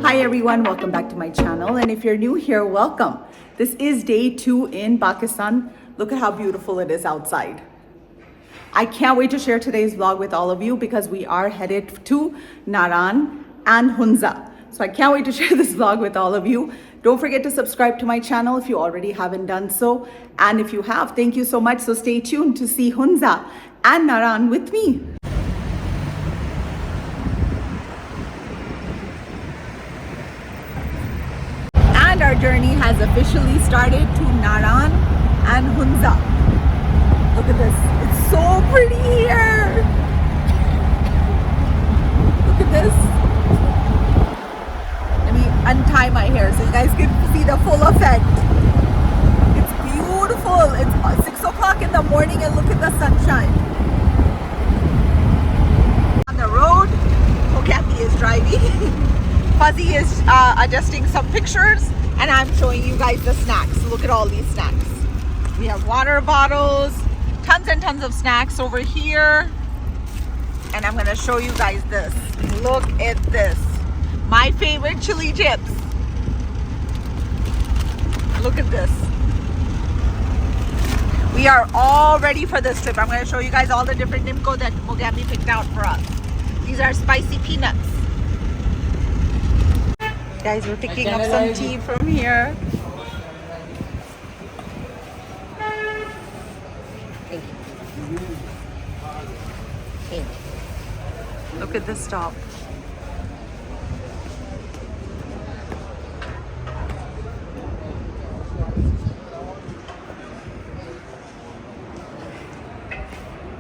Hi everyone, welcome back to my channel, and if you're new here, welcome. This is day 2 in Pakistan. Look at how beautiful it is outside. I can't wait to share today's vlog with all of you because we are headed to NARAN and Hunza. So I can't wait to share this vlog with all of you. Don't forget to subscribe to my channel if you already haven't done so. And if you have, thank you so much. So stay tuned to see Hunza and NARAN with me. And our journey has officially started to NARAN and Hunza. Look at this. It's so pretty here. Look at this. Let me untie my hair so you guys can see the full effect. It's beautiful. It's 6 o'clock in the morning and look at the sunshine. On the road, Kathy is driving. Fuzzy is adjusting some pictures. And I'm showing you guys the snacks. Look at all these snacks. We have water bottles, tons and tons of snacks over here. And I'm gonna show you guys this. Look at this. My favorite chili chips. Look at this. We are all ready for this trip. I'm gonna show you guys all the different Nimco that Mogami picked out for us. These are spicy peanuts. Guys, we're picking up some tea from here. Thank you. Look at this stop.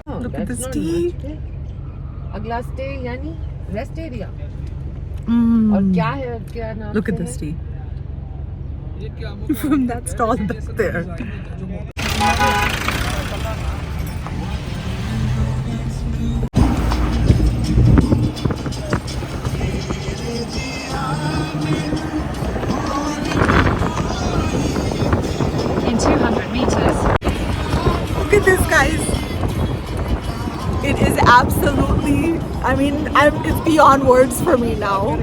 Oh, look at this tea. A glass tea, yani rest area. Look at this tea. From that stall back there. In 200 meters. Look at this, guys. It is absolutely, it's beyond words for me now.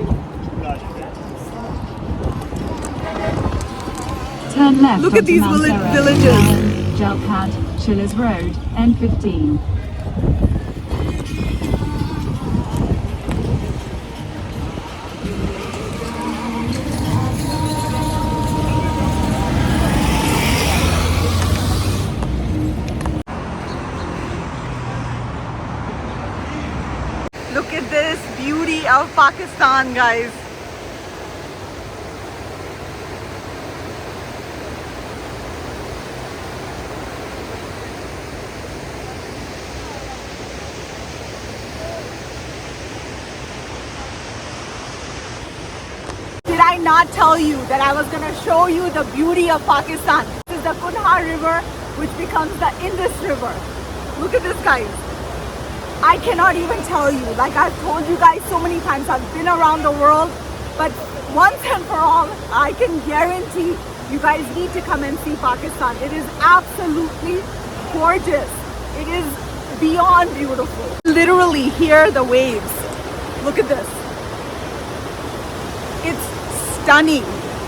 Turn left. Look at these villages. Jalpad, Chillers Road, N15. Look at this beauty of Pakistan, guys. Did I not tell you that I was going to show you the beauty of Pakistan? This is the Kunhar River, which becomes the Indus River. Look at this, guys. I cannot even tell you. Like I've told you guys so many times, I've been around the world, but once and for all, I can guarantee you guys need to come and see Pakistan. It is absolutely gorgeous. It is beyond beautiful. Literally hear the waves. Look at this. It's stunning.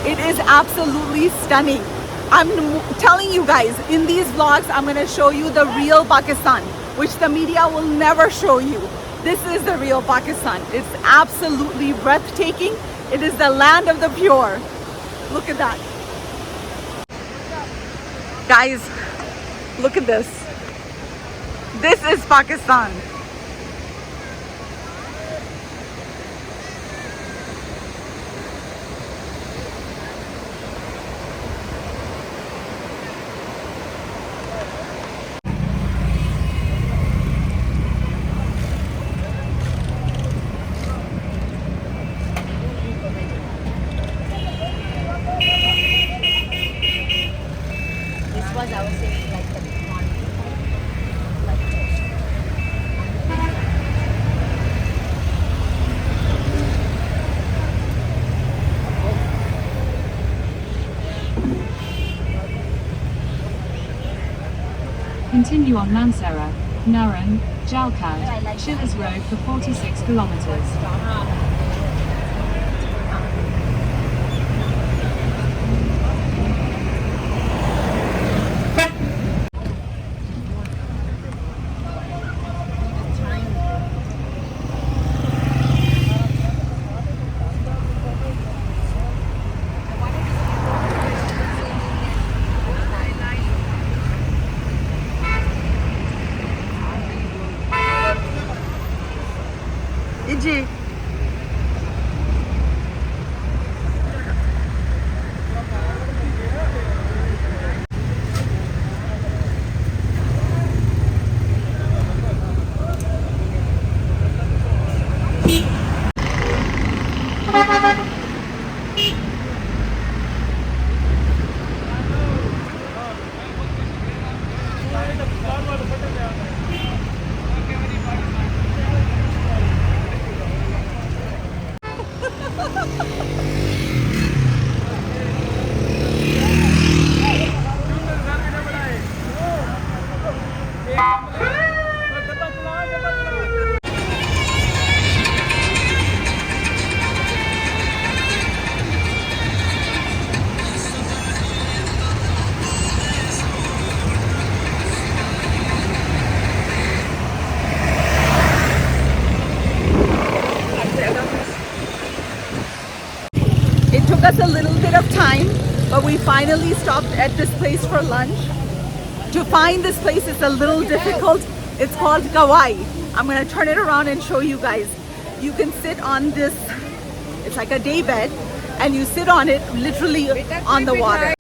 It is absolutely stunning. I'm telling you guys, in these vlogs, I'm going to show you the real Pakistan, which the media will never show you. This is the real Pakistan. It's absolutely breathtaking. It is the land of the pure. Look at that. Guys, look at this. This is Pakistan. I was saying like the like Continue on Mansehra, NARAN, Jalpad, Chillers Road for 46 kilometers. लीजिए। It took us a little bit of time, but we finally stopped at this place for lunch. To find this place is a little difficult. It's called Kauai. I'm gonna turn it around and show you guys. You can sit on this, it's like a day bed, and you sit on it literally on the water.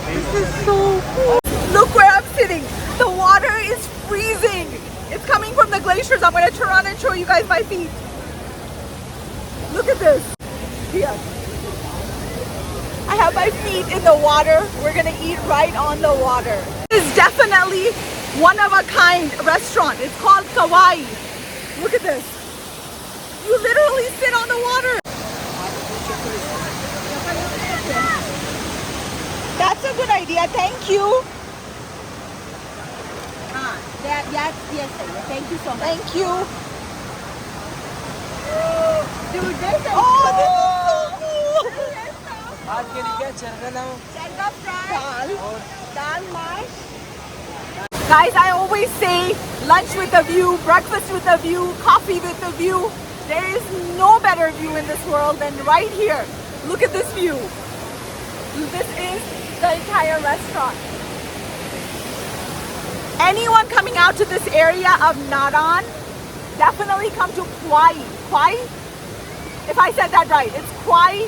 This is so cool. Look where I'm sitting. The water is freezing. It's coming from the glaciers. I'm gonna turn around and show you guys my feet. Look at this. Here. I have my feet in the water. We're gonna eat right on the water. This is definitely one of a kind restaurant. It's called Kauai. Look at this. You literally sit on the water. That's a good idea. Thank you. Yes, thank you so much. Thank you. Dude, this is Oh, cool. this is so cool. आज के लिए क्या चरखा लाऊं? Changa fry, dal mash. Guys, I always say lunch with a view, breakfast with a view, coffee with a view. There is no better view in this world than right here. Look at this view. This is the entire restaurant. Anyone coming out to this area of NARAN, definitely come to Kauai. Kauai? If I said that right, it's Kauai.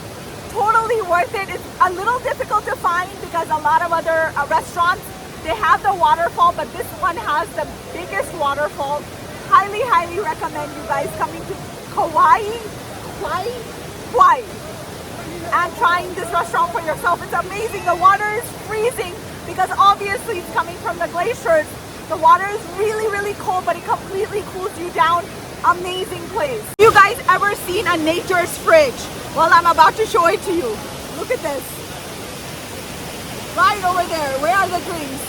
Totally worth it. It's a little difficult to find because a lot of other restaurants, they have the waterfall, but this one has the biggest waterfall. Highly, highly recommend you guys coming to Kauai and trying this restaurant for yourself. It's amazing. The water is freezing because obviously it's coming from the glaciers. The water is really, really cold, but it completely cools you down. Amazing place. You guys ever seen a nature's fridge? Well, I'm about to show it to you. Look at this. Right over there. Where are the drinks?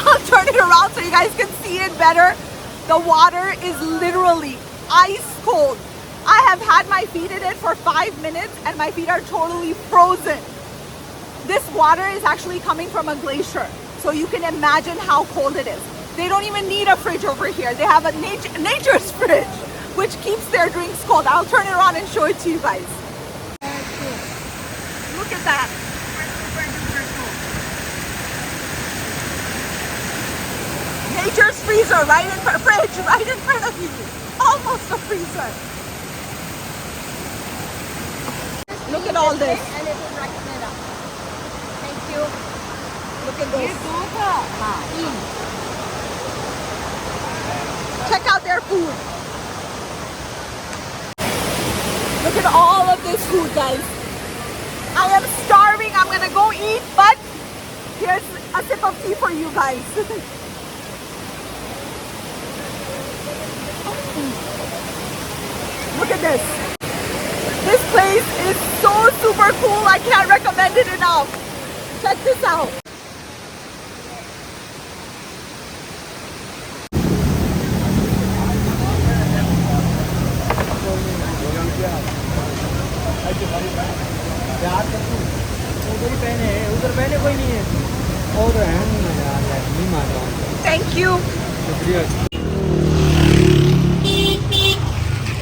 I'll turn it around so you guys can see it better. The water is literally ice cold. I have had my feet in it for 5 minutes and my feet are totally frozen. This water is actually coming from a glacier, so you can imagine how cold it is. They don't even need a fridge over here. They have a nature's fridge, which keeps their drinks cold. I'll turn it around and show it to you guys. Look at that. Nature's freezer right in front, fridge right in front of you. Almost a freezer. Look at all this. And it will brighten it up. Thank you. Look at this. Mm. Check out their food. Look at all of this food, guys. I am starving. I'm gonna go eat, but here's a sip of tea for you guys. Look at this. This place is so super cool. I can't recommend it enough. Check this out. उधर ही पहने हैं, उधर पहने कोई नहीं है और है नहीं मार रहा हूँ। Thank you. शुक्रिया।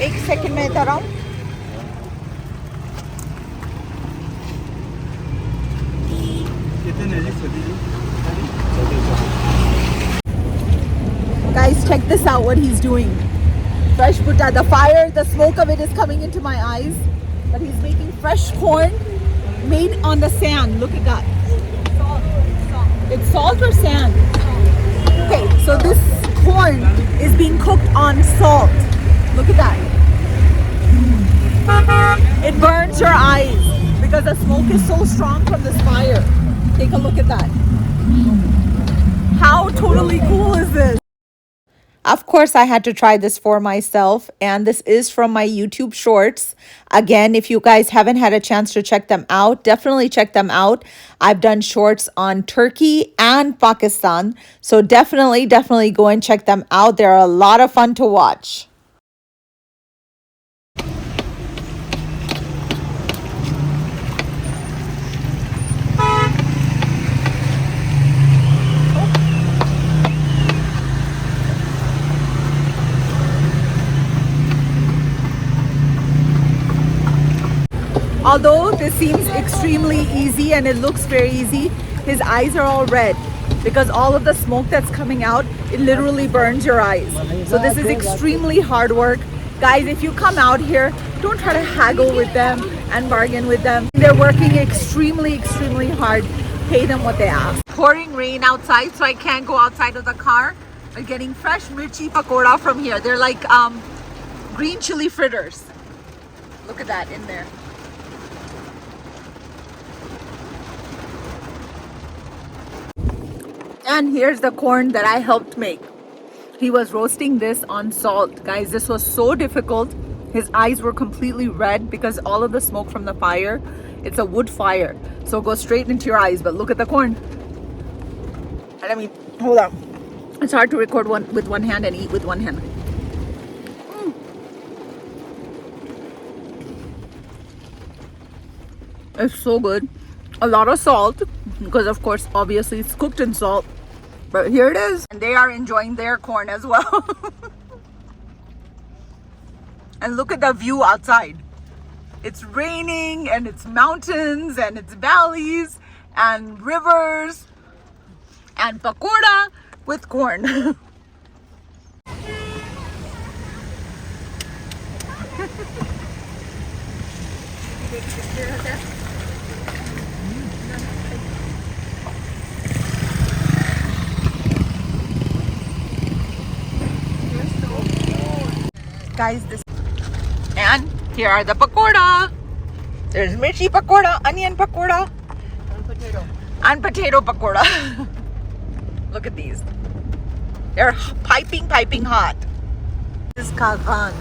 एक सेकंड में इधर आऊं। Check this out, what he's doing. Fresh butta. The fire, the smoke of it is coming into my eyes. But he's making fresh corn made on the sand. Look at that. It's salt or sand? Okay, so this corn is being cooked on salt. Look at that. It burns your eyes because the smoke is so strong from this fire. Take a look at that. How totally cool is this? Of course, I had to try this for myself, and this is from my YouTube shorts. Again, if you guys haven't had a chance to check them out, definitely check them out. I've done shorts on Turkey and Pakistan, so definitely go and check them out. They're a lot of fun to watch. Although this seems extremely easy and it looks very easy, his eyes are all red because all of the smoke that's coming out, it literally burns your eyes. So this is extremely hard work. Guys, if you come out here, don't try to haggle with them and bargain with them. They're working extremely hard. Pay them what they ask. Pouring rain outside, so I can't go outside of the car. I'm getting fresh mirchi pakoda from here. They're like green chili fritters. Look at that in there. And here's the corn that I helped make. He was roasting this on salt. Guys, this was so difficult. His eyes were completely red because all of the smoke from the fire, it's a wood fire. So it goes straight into your eyes. But look at the corn. And I mean, hold on. It's hard to record with one hand and eat with one hand. It's so good. A lot of salt because of course obviously it's cooked in salt. But here it is. And they are enjoying their corn as well. And look at the view outside. It's raining and it's mountains and it's valleys and rivers and pakoda with corn. Guys, this and here are the pakoda. There's mirchi pakoda, onion pakoda, and potato pakoda. Look at these. They're piping hot. This is kagan.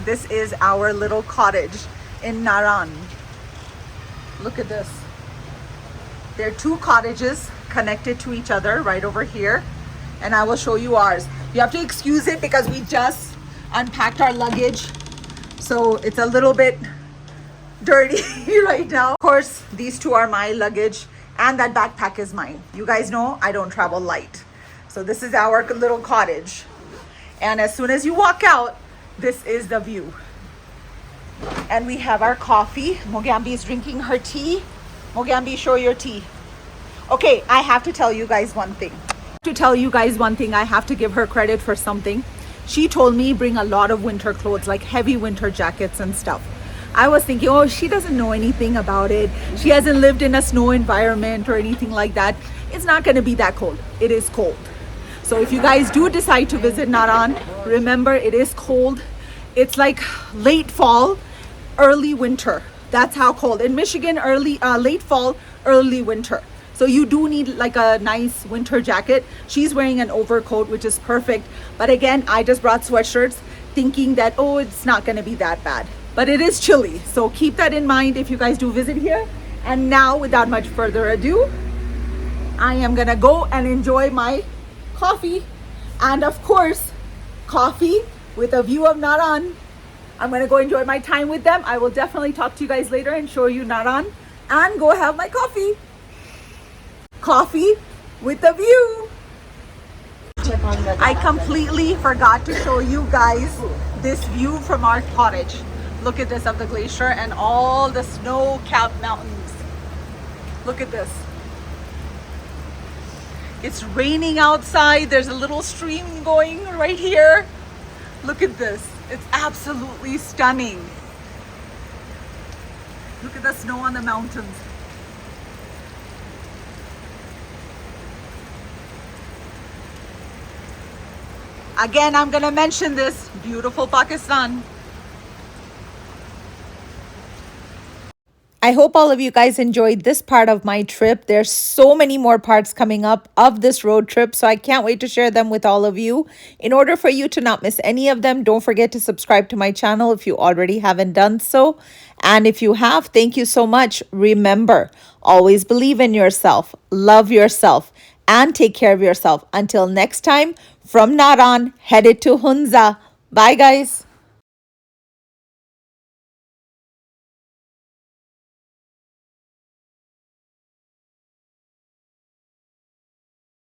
This is our little cottage in NARAN. Look at this. There are two cottages connected to each other right over here. And I will show you ours. You have to excuse it because we just unpacked our luggage. So it's a little bit dirty right now. Of course, these two are my luggage and that backpack is mine. You guys know I don't travel light. So this is our little cottage. And as soon as you walk out, this is the view. And we have our coffee. Mogambi is drinking her tea. Mogambi, show your tea. Okay, I have to tell you guys one thing. I have to give her credit for something. She told me bring a lot of winter clothes, like heavy winter jackets and stuff. I was thinking, oh, she doesn't know anything about it. She hasn't lived in a snow environment or anything like that. It's not going to be that cold. It is cold. So if you guys do decide to visit Naran, remember it is cold. It's like late fall, early winter. That's how cold. In Michigan, late fall, early winter. So you do need like a nice winter jacket. She's wearing an overcoat, which is perfect. But again, I just brought sweatshirts thinking that, oh, it's not gonna be that bad. But it is chilly. So keep that in mind if you guys do visit here. And now, without much further ado, I am gonna go and enjoy my coffee. And of course, coffee with a view of Naran. I'm gonna go enjoy my time with them. I will definitely talk to you guys later and show you Naran and go have my coffee. Coffee with a view. I completely forgot to show you guys this view from our cottage. Look at this of the glacier and all the snow-capped mountains. Look at this. It's raining outside. There's a little stream going right here. Look at this. It's absolutely stunning. Look at the snow on the mountains. Again, I'm gonna mention this beautiful Pakistan. I hope all of you guys enjoyed this part of my trip. There's so many more parts coming up of this road trip, so I can't wait to share them with all of you. In order for you to not miss any of them, don't forget to subscribe to my channel if you already haven't done so. And if you have, thank you so much. Remember, always believe in yourself, love yourself, and take care of yourself. Until next time, from Naran, headed to Hunza. Bye, guys.